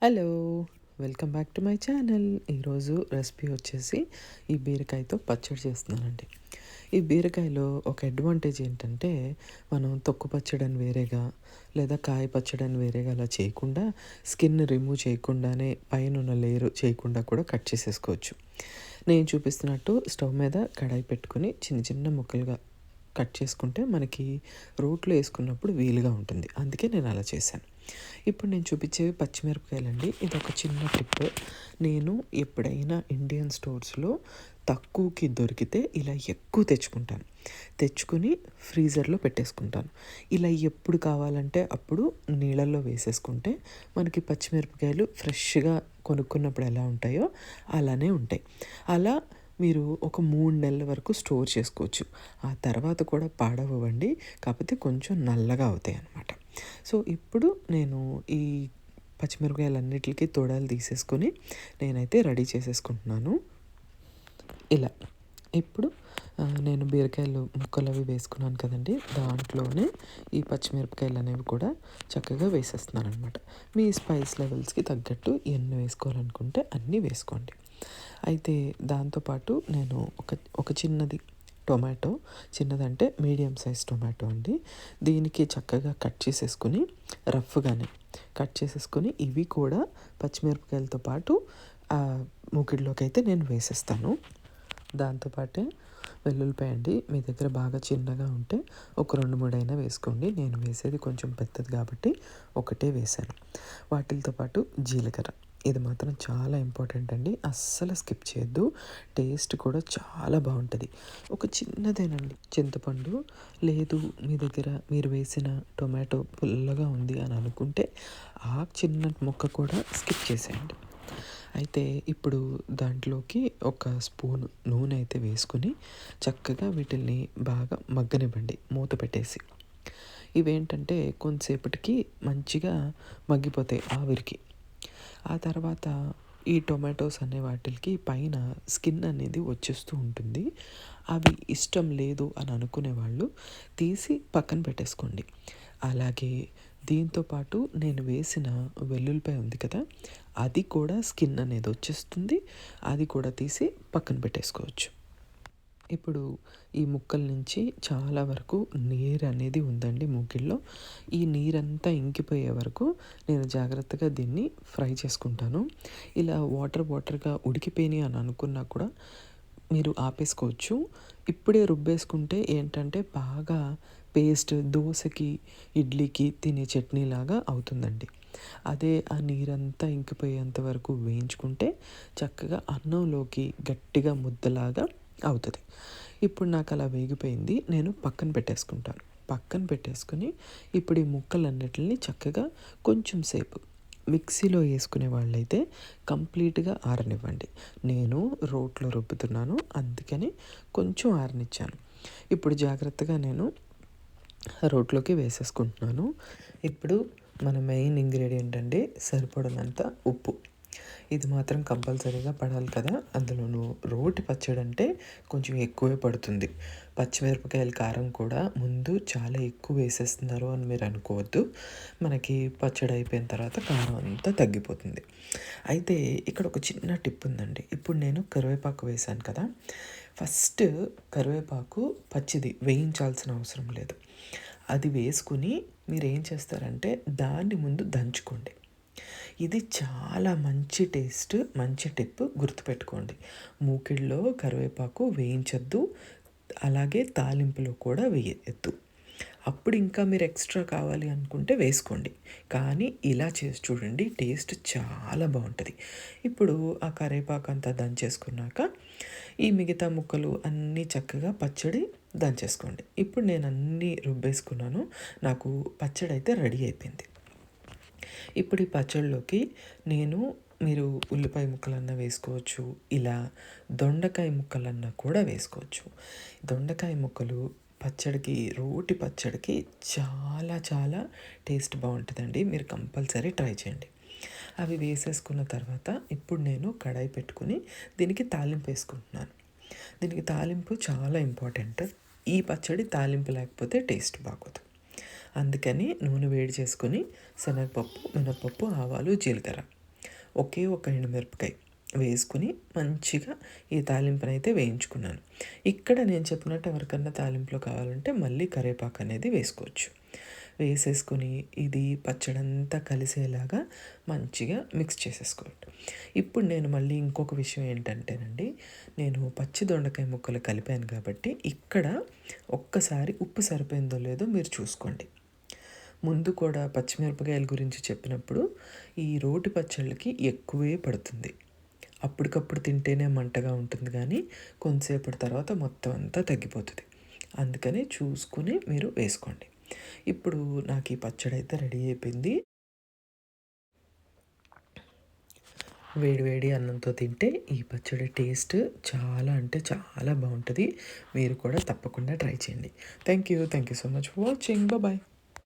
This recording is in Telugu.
Hello! Welcome back to my channel. ఈరోజు రెసిపీ వచ్చేసి ఈ బీరకాయతో పచ్చడి చేస్తున్నానండి. ఈ బీరకాయలో ఒక అడ్వాంటేజ్ ఏంటంటే, మనం తొక్కు పచ్చడి అని వేరేగా, లేదా కాయ పచ్చడి అని వేరేగా అలా చేయకుండా, స్కిన్ రిమూవ్ చేయకుండానే పైనున్న లేయర్ చేయకుండా కూడా కట్ చేసేసుకోవచ్చు. నేను చూపిస్తున్నట్టు స్టవ్ మీద కడాయి పెట్టుకొని చిన్న చిన్న ముక్కలుగా కట్ చేసుకుంటే మనకి రోట్లో వేసుకున్నప్పుడు వీలుగా ఉంటుంది. అందుకే నేను అలా చేశాను. ఇప్పుడు నేను చూపించేవి పచ్చిమిరపకాయలండి. ఇదొక చిన్న టిప్. నేను ఎప్పుడైనా ఇండియన్ స్టోర్స్‌లో తక్కువకి దొరికితే ఇలా ఎక్కువ తెచ్చుకుంటాను. తెచ్చుకొని ఫ్రీజర్‌లో పెట్టేసుకుంటాను. ఇలా ఎప్పుడు కావాలంటే అప్పుడు నీళ్ళల్లో వేసేసుకుంటే మనకి పచ్చిమిరపకాయలు ఫ్రెష్‌గా కొనుక్కున్నప్పుడు ఎలా ఉంటాయో అలానే ఉంటాయి. అలా మీరు ఒక 3 నెలల వరకు స్టోర్ చేసుకోవచ్చు. ఆ తర్వాత కూడా పాడవ్వవండి. కాకపోతే కొంచెం నల్లగా అవుతాయన్నమాట. సో, ఇప్పుడు నేను ఈ పచ్చిమిరపకాయలన్నిట్లికి తొడాలు తీసేసుకొని నేనైతే రెడీ చేసేసుకుంటున్నాను. ఇలా. ఇప్పుడు నేను బీరకాయలు ముక్కలవి వేసుకున్నాను కదండీ! దాంట్లోనే ఈ పచ్చిమిరపకాయలనేవి కూడా చక్కగా వేసేస్తున్నాననమాట. మీ స్పైస్ లెవెల్స్‌కి తగ్గట్టు ఎన్ని వేసుకోవాలనుకుంటే అన్నీ వేసుకోండి. అయితే దాంతో పాటు నేను ఒక చిన్నది టొమాటో, చిన్నదంటే మీడియం సైజ్ టొమాటో అండి. దీనికి చక్కగా కట్ చేసేసుకొని రఫ్‌గానే కట్ చేసేసుకొని ఇవి కూడా పచ్చిమిరపకాయలతో పాటు మూకిడిలోకైతే నేను వేసేస్తాను. దాంతో పాటే వెల్లుల్లిపాయ అండి. మీ దగ్గర బాగా చిన్నగా ఉంటే ఒక 2, 3 అయినా వేసుకోండి. నేను వేసేది కొంచెం పెద్దది కాబట్టి ఒకటే వేశాను. వాటిలతో పాటు జీలకర్ర. ఇది మాత్రం చాలా ఇంపార్టెంట్ అండి. అస్సలు స్కిప్ చేయొద్దు. టేస్ట్ కూడా చాలా బావుంటది. ఒక చిన్నదేనండి చింతపండు. లేదు మీ దగ్గర మీరు వేసిన టొమాటో పుల్లగా ఉంది అని అనుకుంటే ఆ చిన్న ముక్క కూడా స్కిప్ చేసేయండి. అయితే ఇప్పుడు దాంట్లోకి ఒక స్పూన్ నూనె అయితే వేసుకొని చక్కగా వీటిల్ని బాగా మగ్గనివ్వండి మూత పెట్టేసి. ఇవేంటంటే కొంతసేపటికి మంచిగా మగ్గిపోతాయి ఆవిరికి. ఆ తర్వాత ఈ టొమాటోస్ అనే వాటికి పైన స్కిన్ అనేది వచ్చేస్తూ ఉంటుంది. అవి ఇష్టం లేదు అని అనుకునే వాళ్ళు తీసి పక్కన పెట్టేసుకోండి. అలాగే దీంతో పాటు నేను వేసిన వెల్లుల్లిపాయ ఉంది కదా! అది కూడా స్కిన్ అనేది వచ్చేస్తుంది. అది కూడా తీసి పక్కన పెట్టేసుకోవచ్చు. ఇప్పుడు ఈ ముక్కల నుంచి చాలా వరకు నీరు అనేది ఉందండి మూకిడిలో. ఈ నీరంతా ఇంకిపోయే వరకు నేను జాగ్రత్తగా దీన్ని ఫ్రై చేసుకుంటాను. ఇలా వాటర్‌గా ఉడికిపోయినాయి అని అనుకున్నా కూడా మీరు ఆపేసుకోవచ్చు. ఇప్పుడే రుబ్బేసుకుంటే ఏంటంటే బాగా పేస్ట్ దోసకి, ఇడ్లీకి తినే చట్నీలాగా అవుతుందండి. అదే ఆ నీరంతా ఇంకిపోయేంత వరకు వేయించుకుంటే చక్కగా అన్నంలోకి గట్టిగా ముద్దలాగా అవుతది. ఇప్పుడు నాకు అలా వేగిపోయింది. నేను పక్కన పెట్టేసుకుంటాను. పక్కన పెట్టేసుకొని ఇప్పుడు ఈ ముక్కలన్నిటిని చక్కగా కొంచెం సేపు మిక్సీలో వేసుకునే వాళ్ళైతే కంప్లీట్‌గా ఆరనివ్వండి. నేను రోట్లో రుబ్బుతున్నాను. అందుకని కొంచెం ఆరనిచ్చాను. ఇప్పుడు జాగ్రత్తగా నేను రోట్లోకి వేసేసుకుంటున్నాను. ఇప్పుడు మన మెయిన్ ఇంగ్రీడియంట్ అండి సరిపడినంత ఉప్పు. ఇది మాత్రం కంపల్సరీగా పడాలి కదా! అందులోనూ రోటి పచ్చడి అంటే కొంచెం ఎక్కువే పడుతుంది. పచ్చిమిరపకాయల కారం కూడా ముందు చాలా ఎక్కువ వేసేస్తున్నారు అని మీరు అనుకోవద్దు. మనకి పచ్చడి అయిపోయిన తర్వాత కారం అంతా తగ్గిపోతుంది. అయితే ఇక్కడ ఒక చిన్న టిప్ ఉందండి. ఇప్పుడు నేను కరివేపాకు వేశాను కదా! ఫస్ట్ కరివేపాకు పచ్చిది వేయించాల్సిన అవసరం లేదు. అది వేసుకొని మీరేం చేస్తారంటే దాన్ని ముందు దంచుకోండి. ఇది చాలా మంచి టేస్ట్, మంచి టిప్ గుర్తుపెట్టుకోండి. మూకిడిలో కరివేపాకు వేయించొద్దు. అలాగే తాలింపులో కూడా వేయొద్దు. అప్పుడు ఇంకా మీరు ఎక్స్ట్రా కావాలి అనుకుంటే వేసుకోండి. కానీ ఇలా చేసి చూడండి టేస్ట్ చాలా బావుంటది. ఇప్పుడు ఆ కరివేపాకు అంతా దంచేసుకున్నాక ఈ మిగతా ముక్కలు అన్నీ చక్కగా పచ్చడి దంచేసుకోండి. ఇప్పుడు నేను అన్నీ రుబ్బేసుకున్నాను. నాకు పచ్చడి అయితే రెడీ అయిపోయింది. ఇప్పుడు ఈ పచ్చడిలోకి మీరు ఉల్లిపాయ ముక్కలన్నా వేసుకోవచ్చు. ఇలా దొండకాయ ముక్కలన్నా కూడా వేసుకోవచ్చు. దొండకాయ ముక్కలు పచ్చడికి రోటి పచ్చడికి చాలా చాలా టేస్ట్ బావుంటదండి. మీరు కంపల్సరీ ట్రై చేయండి. అవి వేసేసుకున్న తర్వాత ఇప్పుడు నేను కడాయి పెట్టుకొని దీనికి తాలింపు వేసుకుంటున్నాను. దీనికి తాలింపు చాలా ఇంపార్టెంట్. ఈ పచ్చడి తాలింపు లేకపోతే టేస్ట్ బాగోదు. అందుకని నూనె వేడి చేసుకొని శనగపప్పు, మినపప్పు, ఆవాలు, జీలకర్ర ఒకే ఒక ఎండుమిరపకాయ వేసుకుని మంచిగా ఈ తాలింపునైతే వేయించుకున్నాను. ఇక్కడ నేను చెప్పినట్టు ఎవరికన్నా తాలింపులో కావాలంటే మళ్ళీ కరివేపాకు అనేది వేసుకోవచ్చు. వేసేసుకొని ఇది పచ్చడంతా కలిసేలాగా మంచిగా మిక్స్ చేసేసుకోండి. ఇప్పుడు నేను మళ్ళీ ఇంకొక విషయం ఏంటంటేనండి, నేను పచ్చి దొండకాయ ముక్కలు కలిపాను కాబట్టి ఇక్కడ ఒక్కసారి ఉప్పు సరిపోయిందో లేదో మీరు చూసుకోండి. ముందు కూడా పచ్చిమిరపకాయల గురించి చెప్పినప్పుడు ఈ రోటి పచ్చళ్ళకి ఎక్కువే పడుతుంది. అప్పటికప్పుడు తింటేనే మంటగా ఉంటుంది కానీ కొంతసేపటి తర్వాత మొత్తం అంతా తగ్గిపోతుంది. అందుకని చూసుకుని మీరు వేసుకోండి. ఇప్పుడు నాకు ఈ పచ్చడి అయితే రెడీ అయిపోయింది. వేడి వేడి అన్నంతో తింటే ఈ పచ్చడి టేస్ట్ చాలా అంటే చాలా బాగుంటుంది. మీరు కూడా తప్పకుండా ట్రై చేయండి. Thank you so much for watching. Bye.